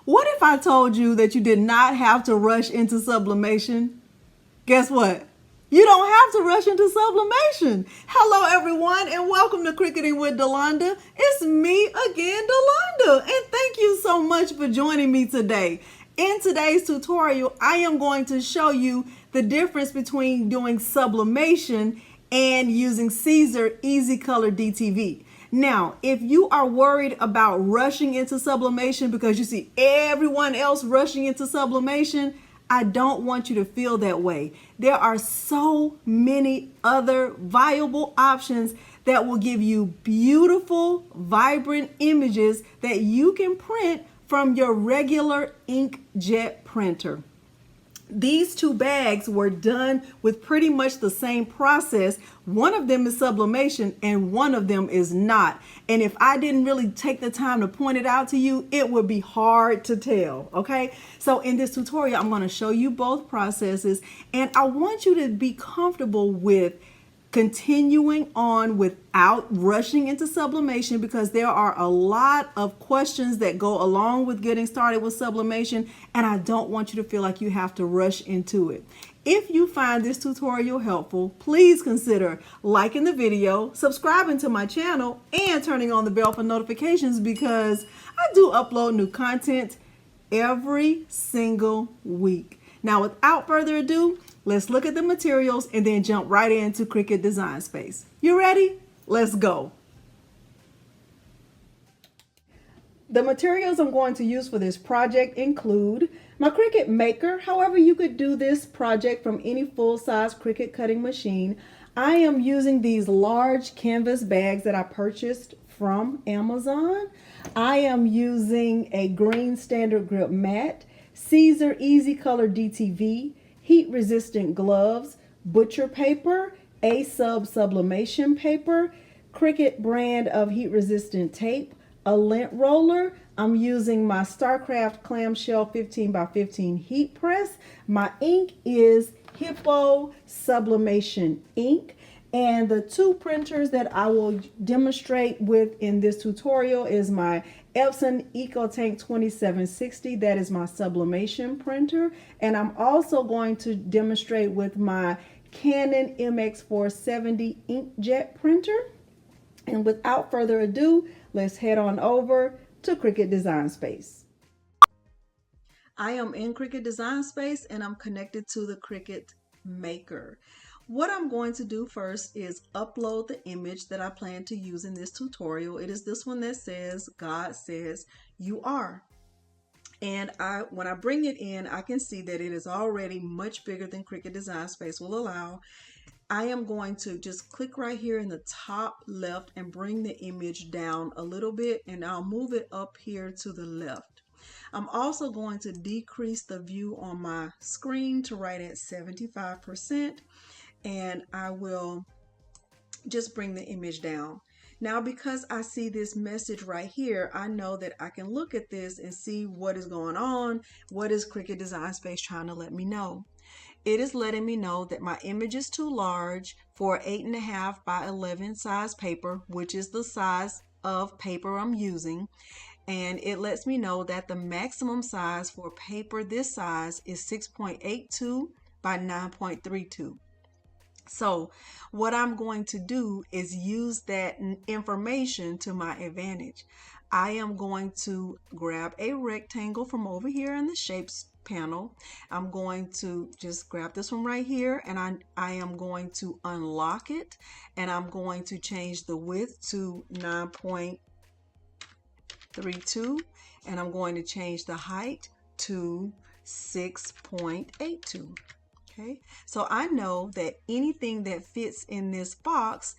What if I told you that you did not have to rush into sublimation? Guess what? You don't have to rush into sublimation. Hello, everyone, and welcome to Cricketing with Delonda. It's me again, Delonda, and thank you so much for joining me today. In today's tutorial, I am going to show you the difference between doing sublimation and using Siser EasyColor DTV. Now, if you are worried about rushing into sublimation because you see everyone else rushing into sublimation, I don't want you to feel that way. There are so many other viable options that will give you beautiful, vibrant images that you can print from your regular inkjet printer. These two bags were done with pretty much the same process. One of them is sublimation and one of them is not. And if I didn't really take the time to point it out to you, it would be hard to tell, okay? So in this tutorial, I'm going to show you both processes, and I want you to be comfortable with continuing on without rushing into sublimation, because there are a lot of questions that go along with getting started with sublimation, and I don't want you to feel like you have to rush into it. If you find this tutorial helpful, please consider liking the video, subscribing to my channel, and turning on the bell for notifications, because I do upload new content every single week. Now, without further ado, let's look at the materials and then jump right into Cricut Design Space. You ready? Let's go. The materials I'm going to use for this project include my Cricut Maker. However, you could do this project from any full-size Cricut cutting machine. I am using these large canvas bags that I purchased from Amazon. I am using a green standard grip mat, Siser EasyColor DTV, heat-resistant gloves, butcher paper, sublimation paper, Cricut brand of heat-resistant tape, a lint roller. I'm using my StarCraft clamshell 15 by 15 heat press. My ink is Hippo Sublimation ink. And the two printers that I will demonstrate with in this tutorial is my Epson EcoTank 2760. That is my sublimation printer. And I'm also going to demonstrate with my Canon MX470 inkjet printer. And without further ado, let's head on over to Cricut Design Space. I am in Cricut Design Space and I'm connected to the Cricut Maker. What I'm going to do first is upload the image that I plan to use in this tutorial. It is this one that says, God says you are. And when I bring it in, I can see that it is already much bigger than Cricut Design Space will allow. I am going to just click right here in the top left and bring the image down a little bit, and I'll move it up here to the left. I'm also going to decrease the view on my screen to right at 75%. And I will just bring the image down. Now, because I see this message right here, I know that I can look at this and see what is going on. What is Cricut Design Space trying to let me know? It is letting me know that my image is too large for 8.5 by 11 size paper, which is the size of paper I'm using. And it lets me know that the maximum size for paper this size is 6.82 by 9.32. So what I'm going to do is use that information to my advantage. I am going to grab a rectangle from over here in the shapes panel. I'm going to just grab this one right here, and I am going to unlock it, and I'm going to change the width to 9.32, and I'm going to change the height to 6.82. Okay, so I know that anything that fits in this box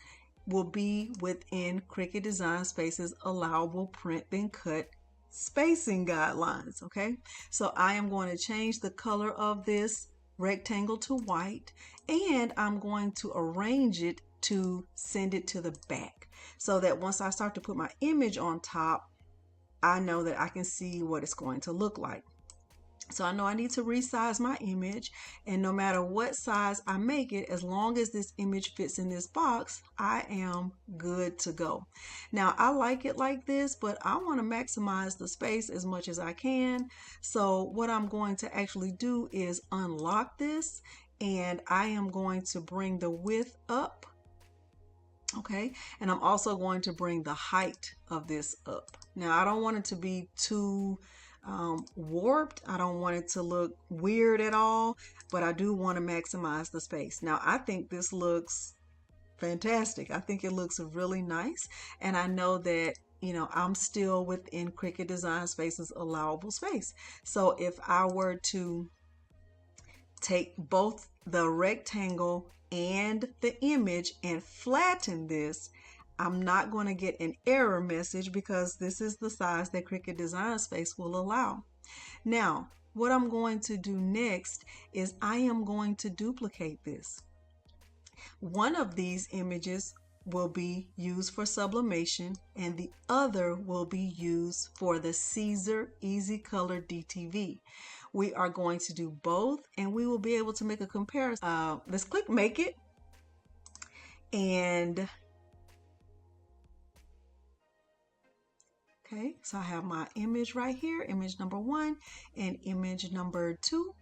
will be within Cricut Design Space's allowable print and cut spacing guidelines. Okay, so I am going to change the color of this rectangle to white, and I'm going to arrange it to send it to the back, so that once I start to put my image on top, I know that I can see what it's going to look like. So I know I need to resize my image, and no matter what size I make it, as long as this image fits in this box, I am good to go. Now I like it like this, but I want to maximize the space as much as I can. So what I'm going to actually do is unlock this, and I am going to bring the width up. Okay, and I'm also going to bring the height of this up. Now I don't want it to be too warped. I don't want it to look weird at all, but I do want to maximize the space. Now I think this looks fantastic. I think it looks really nice, and I know that, you know, I'm still within Cricut Design Space's allowable space. So if I were to take both the rectangle and the image and flatten this, I'm not going to get an error message because this is the size that Cricut Design Space will allow. Now, what I'm going to do next is I am going to duplicate this. One of these images will be used for sublimation, and the other will be used for the Siser EasyColor DTV. We are going to do both, and we will be able to make a comparison. Let's click Make It, and okay, so I have my image right here, image number 1 and image number 2.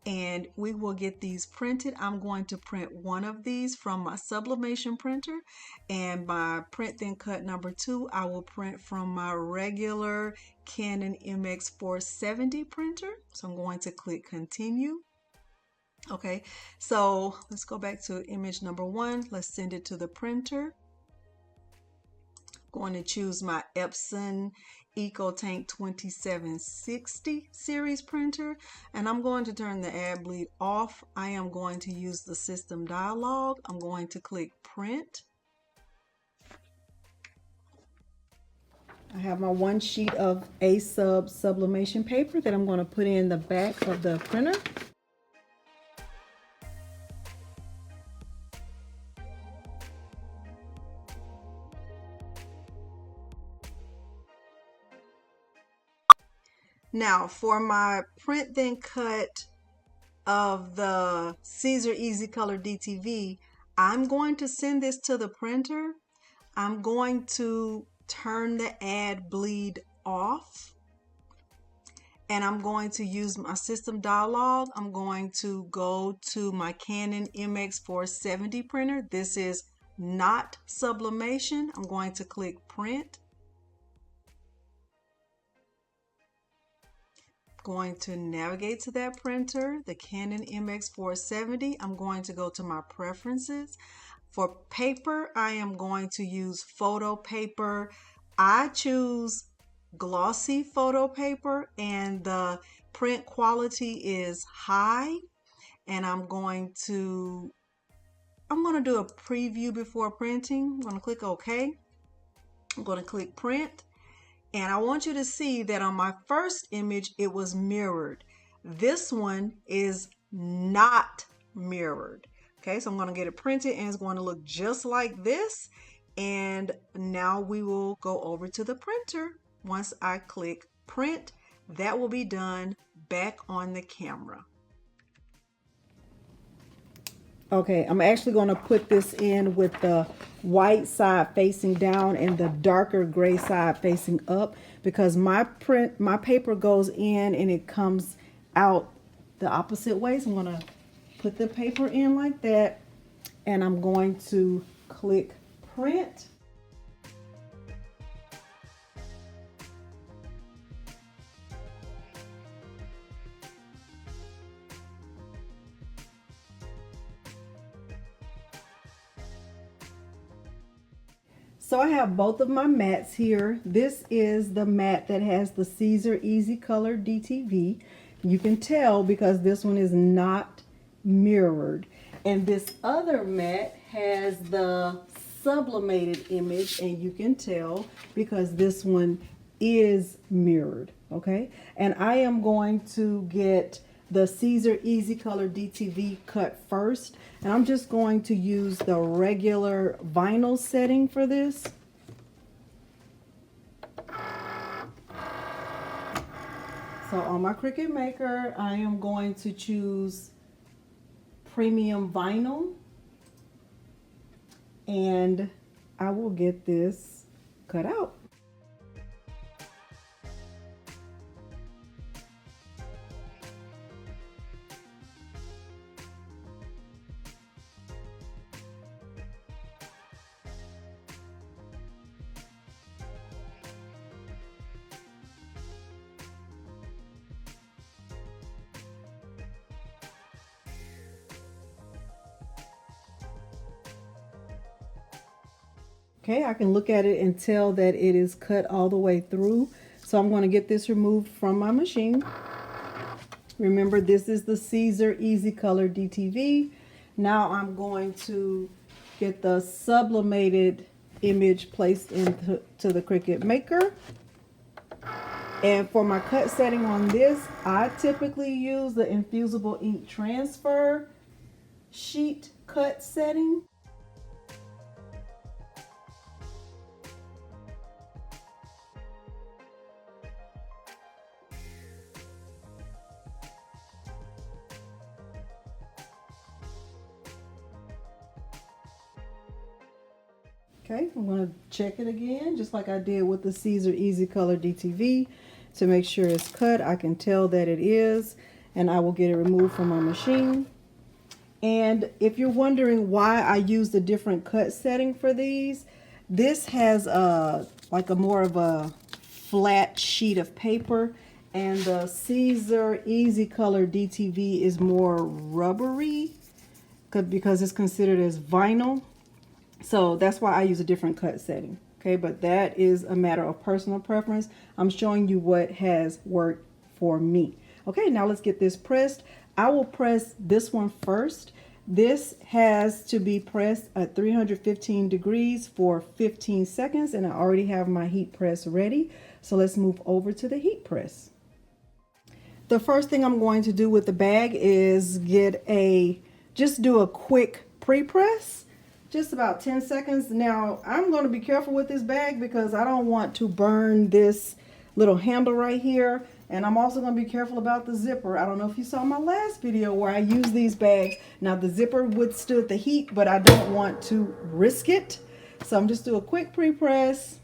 And we will get these printed. I'm going to print one of these from my Sublimation printer, and my print then cut number 2 I will print from my regular Canon MX470 printer. So I'm going to click continue. Okay, so let's go back to image number 1. Let's send it to the printer. Going to choose my Epson EcoTank 2760 series printer, and I'm going to turn the ad bleed off. I am going to use the system dialog. I'm going to click print. I have my one sheet of A-Sub sublimation paper that I'm going to put in the back of the printer. Now for my print then cut of the Siser EasyColor DTV, I'm going to send this to the printer. I'm going to turn the ad bleed off, and I'm going to use my system dialog. I'm going to go to my Canon MX470 printer. This is not sublimation. I'm going to click print. Going to navigate to that printer, the Canon MX470. I'm going to go to my preferences. For paper, I am going to use photo paper. I choose glossy photo paper, and the print quality is high. And I'm going to do a preview before printing. I'm going to click OK. I'm going to click print. And I want you to see that on my first image, it was mirrored. This one is not mirrored. Okay, so I'm going to get it printed, and it's going to look just like this. And now we will go over to the printer. Once I click print, that will be done back on the camera. Okay, I'm actually going to put this in with the white side facing down and the darker gray side facing up, because my paper goes in and it comes out the opposite way. So I'm going to put the paper in like that, and I'm going to click print. So I have both of my mats here. This is the mat that has the Siser EasyColor DTV. You can tell because this one is not mirrored. And this other mat has the sublimated image, and you can tell because this one is mirrored, okay? And I am going to get the Siser EasyColor DTV cut first, and I'm just going to use the regular vinyl setting for this. So on my Cricut Maker, I am going to choose premium vinyl, and I will get this cut out. Okay, I can look at it and tell that it is cut all the way through. So I'm going to get this removed from my machine. Remember, this is the Siser EasyColor DTV. Now I'm going to get the sublimated image placed into the Cricut Maker. And for my cut setting on this, I typically use the infusible ink transfer sheet cut setting. Okay, I'm going to check it again, just like I did with the Siser EasyColor DTV, to make sure it's cut. I can tell that it is, and I will get it removed from my machine. And if you're wondering why I use a different cut setting for these, this has like a more of a flat sheet of paper, and the Siser EasyColor DTV is more rubbery because it's considered as vinyl. So that's why I use a different cut setting. Okay, but that is a matter of personal preference. I'm showing you what has worked for me. Okay, now let's get this pressed. I will press this one first. This has to be pressed at 315 degrees for 15 seconds, and I already have my heat press ready. So let's move over to the heat press. The first thing I'm going to do with the bag is just do a quick pre-press. Just about 10 seconds. Now, I'm going to be careful with this bag because I don't want to burn this little handle right here. And I'm also going to be careful about the zipper. I don't know if you saw my last video where I used these bags. Now, the zipper withstood the heat, but I don't want to risk it. So I'm just doing a quick pre-press.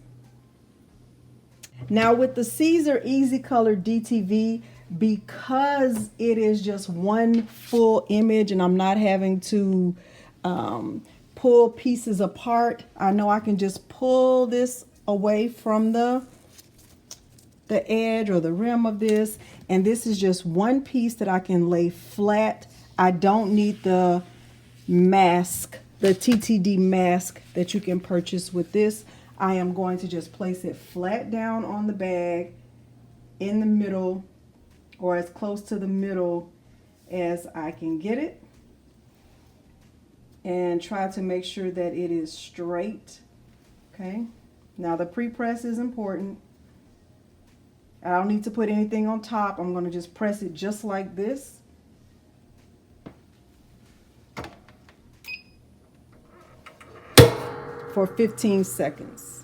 Now, with the Siser EasyColor DTV, because it is just one full image and I'm not having to pull pieces apart, I know I can just pull this away from the edge or the rim of this, and this is just one piece that I can lay flat. I don't need the mask, the TTD mask that you can purchase with this. I am going to just place it flat down on the bag in the middle, or as close to the middle as I can get it, and try to make sure that it is straight. Okay, now the pre-press is important. I don't need to put anything on top. I'm going to just press it just like this. For 15 seconds.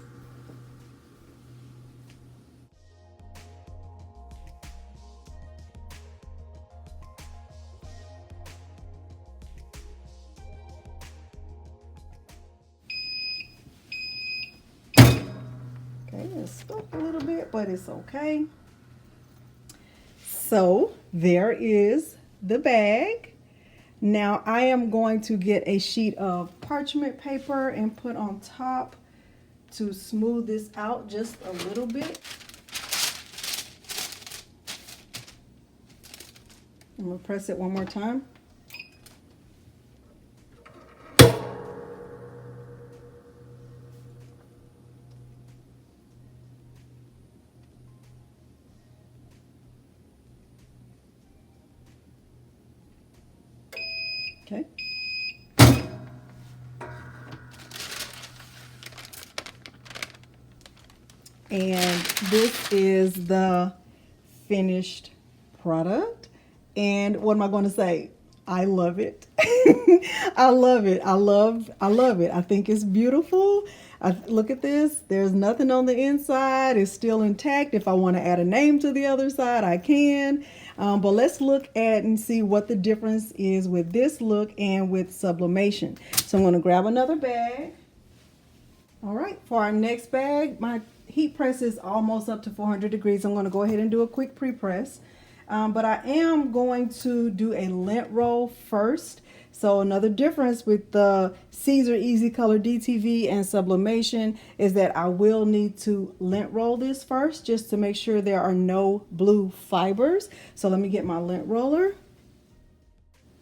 It's stuck a little bit, but it's okay. So there is the bag. Now I am going to get a sheet of parchment paper and put on top to smooth this out just a little bit. I'm going to press it one more time. Okay. And this is the finished product. And what am I going to say? I love it. I love it. I love it. I think it's beautiful. Look at this. There's nothing on the inside. It's still intact. If I want to add a name to the other side, I can. But let's look at and see what the difference is with this look and with sublimation. So I'm going to grab another bag. All right, for our next bag, my heat press is almost up to 400 degrees. I'm going to go ahead and do a quick pre-press. But I am going to do a lint roll first. So another difference with the Siser EasyColor DTV and Sublimation is that I will need to lint roll this first just to make sure there are no blue fibers. So let me get my lint roller.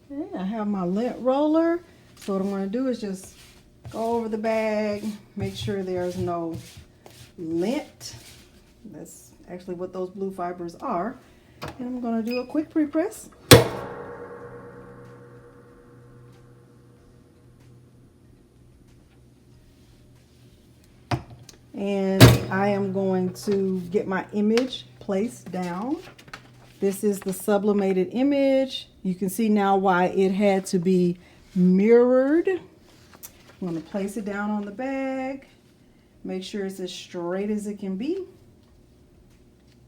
Okay, I have my lint roller. So what I'm going to do is just go over the bag, make sure there's no lint. That's actually what those blue fibers are. And I'm going to do a quick pre-press. And I am going to get my image placed down. This is the sublimated image. You can see now why it had to be mirrored. I'm going to place it down on the bag. Make sure it's as straight as it can be.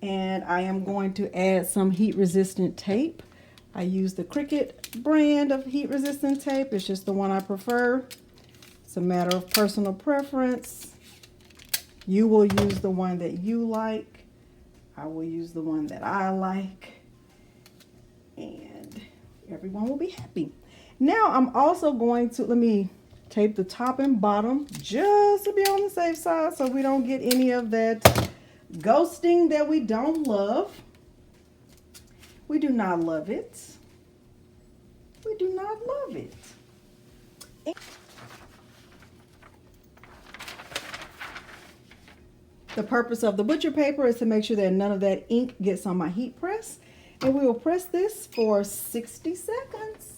And I am going to add some heat resistant tape. I use the Cricut brand of heat resistant tape. It's just the one I prefer. It's a matter of personal preference. You will use the one that you like. I will use the one that I like. And everyone will be happy. Now I'm also going to, let me tape the top and bottom just to be on the safe side so we don't get any of that ghosting that we don't love. We do not love it. We do not love it. The purpose of the butcher paper is to make sure that none of that ink gets on my heat press. And we will press this for 60 seconds.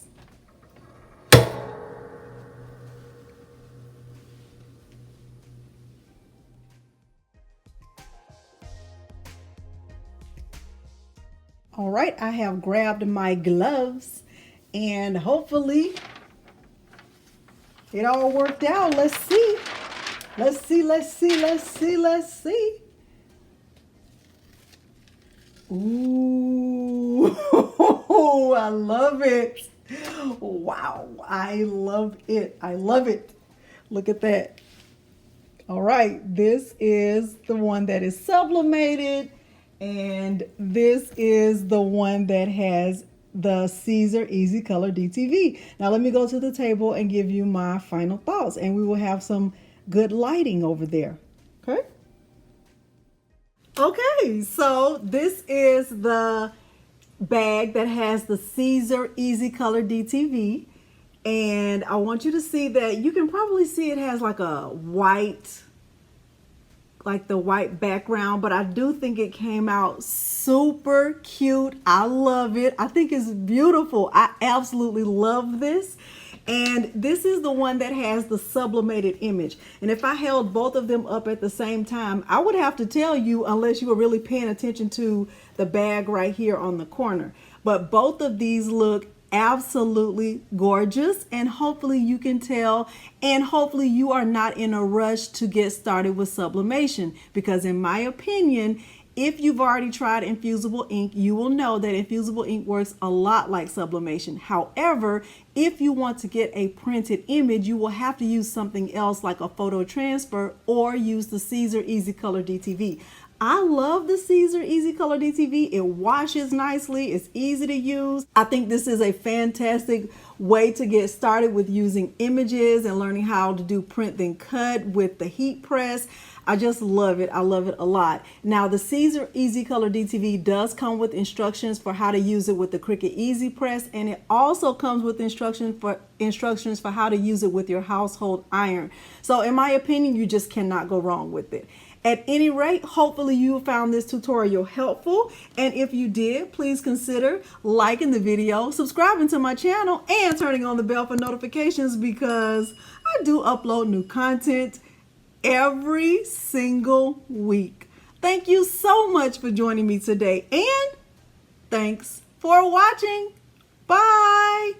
All right, I have grabbed my gloves and hopefully it all worked out. Let's see. Let's see, let's see, let's see, let's see. Ooh, I love it. Wow, I love it. I love it. Look at that. All right, this is the one that is sublimated, and this is the one that has the Siser EasyColor DTV. Now let me go to the table and give you my final thoughts, and we will have some good lighting over there. Okay. Okay, so this is the bag that has the Siser EasyColor DTV, and I want you to see that you can probably see it has like a white, like the white background, but I do think it came out super cute. I love it. I think it's beautiful. I absolutely love this. And this is the one that has the sublimated image. And if I held both of them up at the same time, I would have to tell you, unless you were really paying attention to the bag right here on the corner. But both of these look absolutely gorgeous, and hopefully you can tell, and hopefully you are not in a rush to get started with sublimation, because in my opinion, if you've already tried infusible ink, you will know that infusible ink works a lot like sublimation. However, if you want to get a printed image, you will have to use something else like a photo transfer or use the Siser EasyColor DTV. I love the Siser EasyColor DTV. It washes nicely. It's easy to use. I think this is a fantastic way to get started with using images and learning how to do print then cut with the heat press. I just love it. I love it a lot. Now, the Siser EasyColor DTV does come with instructions for how to use it with the Cricut Easy Press, and it also comes with instructions for how to use it with your household iron. So in my opinion, you just cannot go wrong with it. At any rate, hopefully you found this tutorial helpful, and if you did, please consider liking the video, subscribing to my channel, and turning on the bell for notifications, because I do upload new content every single week. Thank you so much for joining me today, and thanks for watching. Bye.